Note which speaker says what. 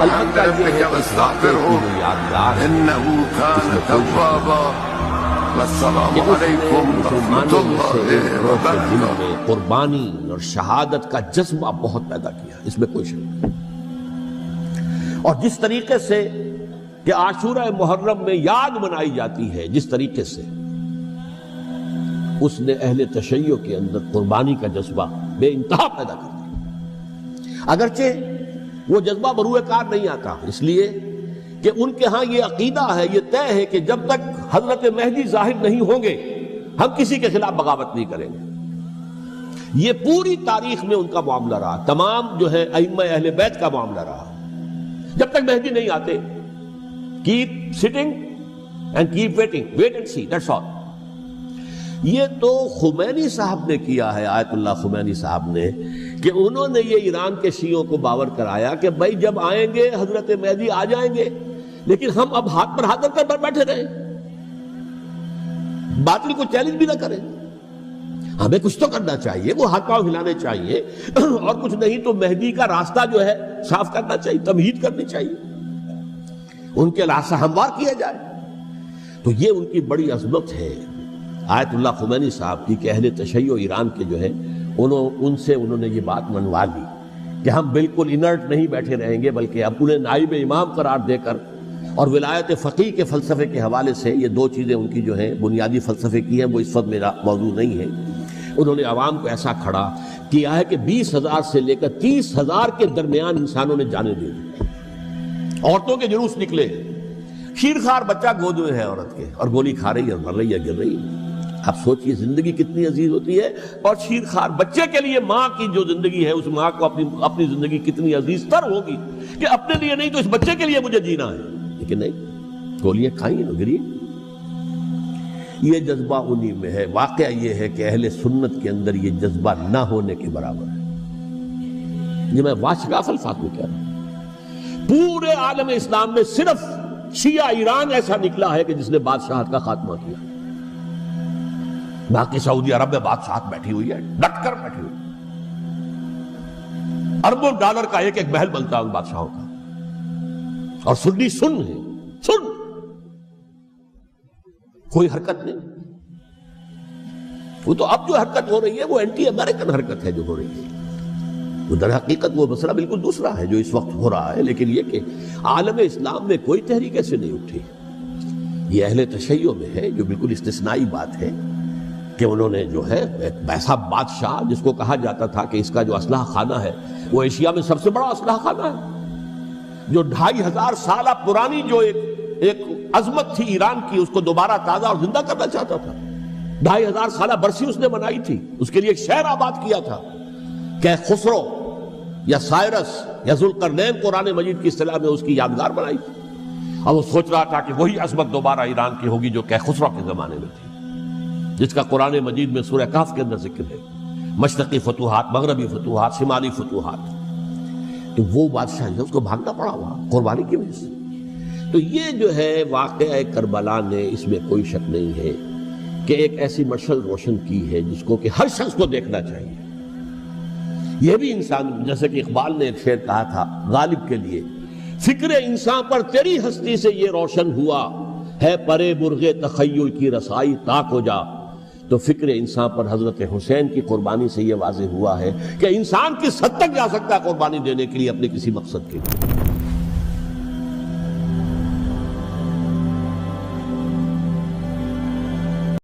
Speaker 1: البتہ یہ ہے کہ اس واقعے کی جو یادگار ہے
Speaker 2: إنه كان توابا والسلام
Speaker 1: کہ اس نے
Speaker 2: عليكم ورحمة
Speaker 1: مسلمانوں میں سے
Speaker 2: الله
Speaker 1: ایک گروہ کے دل
Speaker 2: وبركاته.
Speaker 1: میں قربانی اور شہادت کا جذبہ بہت پیدا کیا، اس میں کوئی شک نہیں۔ اور جس طریقے سے کہ عاشورہ محرم میں یاد منائی جاتی ہے، جس طریقے سے اس نے اہل تشیع کے اندر قربانی کا جذبہ بے انتہا پیدا کر دیا، اگرچہ وہ جذبہ بروئے کار نہیں آتا، اس لیے کہ ان کے ہاں یہ عقیدہ ہے، یہ طے ہے کہ جب تک حضرت مہدی ظاہر نہیں ہوں گے ہم کسی کے خلاف بغاوت نہیں کریں گے۔ یہ پوری تاریخ میں ان کا معاملہ رہا، تمام جو ہے ائمہ اہل بیت کا معاملہ رہا، جب تک مہدی نہیں آتے keep sitting and keep waiting, wait and see, that's all۔ یہ تو خمینی صاحب نے کیا ہے، آیت اللہ خمینی صاحب نے، کہ انہوں نے یہ ایران کے شیعوں کو باور کرایا کہ بھائی جب آئیں گے حضرت مہدی آ جائیں گے، لیکن ہم اب ہاتھ پر ہاتھ رکھ کر بیٹھے رہیں، باطل کو چیلنج بھی نہ کریں، ہمیں کچھ تو کرنا چاہیے، وہ ہاتھ پاؤں ہلانے چاہیے، اور کچھ نہیں تو مہدی کا راستہ جو ہے صاف کرنا چاہیے، تمہید کرنی چاہیے، ان کے راستہ ہموار کیا جائے۔ تو یہ ان کی بڑی عظمت ہے آیت اللہ خمینی صاحب کی، کہ اہل تشیع ایران کے جو ہے ان سے انہوں نے یہ بات منوا لی کہ ہم بالکل انرٹ نہیں بیٹھے رہیں گے، بلکہ اب انہیں نائب امام قرار دے کر اور ولایت فقیہ کے فلسفے کے حوالے سے، یہ دو چیزیں ان کی جو ہیں بنیادی فلسفے کی ہیں، وہ اس وقت میرا موضوع نہیں ہے، انہوں نے عوام کو ایسا کھڑا کیا ہے کہ 20,000 سے لے کر 30,000 کے درمیان انسانوں نے جانیں دے دی، عورتوں کے جلوس نکلے، شیرخوار بچہ گود میں ہے عورت کے، اور گولی کھا رہی ہے، مر رہی ہے، گر رہی ہے۔ آپ سوچئے زندگی کتنی عزیز ہوتی ہے، اور شیرخوار بچے کے لیے ماں کی جو زندگی ہے، اس ماں کو اپنی زندگی کتنی عزیز تر ہوگی کہ اپنے لیے نہیں تو اس بچے کے لیے مجھے جینا ہے، لیکن نہیں، گولیاں کھائیں گری۔ یہ جذبہ انہی میں ہے۔ واقعہ یہ ہے کہ اہل سنت کے اندر یہ جذبہ نہ ہونے کے برابر ہے۔ یہ میں واشگاف الفاظ میں کہہ رہا ہوں، پورے عالم اسلام میں صرف شیعہ ایران ایسا نکلا ہے کہ جس نے بادشاہت کا خاتمہ کیا، باقی سعودی عرب میں بادشاہت بیٹھی ہوئی ہے، ڈٹ کر بیٹھی ہوئی، اربوں ڈالر کا ایک ایک محل بنتا ہے ان بادشاہوں کا، اور سنی سن ہے، سن، کوئی حرکت نہیں۔ وہ تو اب جو حرکت ہو رہی ہے وہ اینٹی امریکن حرکت ہے جو ہو رہی ہے، وہ در حقیقت وہ مسئلہ بالکل دوسرا ہے جو اس وقت ہو رہا ہے، لیکن یہ کہ عالم اسلام میں کوئی تحریک ایسے نہیں اٹھی۔ یہ اہل تشیع میں ہے، جو بالکل استثنائی بات ہے کہ انہوں نے جو ہے ایک ایسا بادشاہ جس کو کہا جاتا تھا کہ اس کا جو اسلحہ خانہ ہے وہ ایشیا میں سب سے بڑا اسلحہ خانہ ہے، جو 2500 سالہ پرانی جو ایک عظمت تھی ایران کی، اس کو دوبارہ تازہ اور زندہ کرنا چاہتا تھا۔ 2500 سالہ برسی اس نے منائی تھی، اس کے لیے ایک شہر آباد کیا تھا کہ خسرو یا سائرس یا ذوالقرنین قرآن مجید کی اصطلاح میں اس کی یادگار بنائی تھی، اور وہ سوچ رہا تھا کہ وہی عظمت دوبارہ ایران کی ہوگی جو کہ خسرو کے زمانے میں تھی، جس کا قرآن مجید میں سورہ کہف کے اندر ذکر ہے، مشرقی فتوحات، مغربی فتوحات، شمالی فتوحات۔ تو وہ بادشاہ ہے، اس کو بھاگنا پڑا ہوا قربانی کی وجہ سے۔ تو یہ جو ہے واقعہ کربلا نے، اس میں کوئی شک نہیں ہے کہ ایک ایسی مشعل روشن کی ہے جس کو کہ ہر شخص کو دیکھنا چاہیے۔ یہ بھی انسان، جیسے کہ اقبال نے ایک شعر کہا تھا غالب کے لیے، فکر انسان پر تیری ہستی سے یہ روشن ہوا ہے، پرے مرغ تخیل کی رسائی طاق ہو جا۔ تو فکر انسان پر حضرت حسین کی قربانی سے یہ واضح ہوا ہے کہ انسان کس حد تک جا سکتا ہے قربانی دینے کے لیے اپنے کسی مقصد کے لیے۔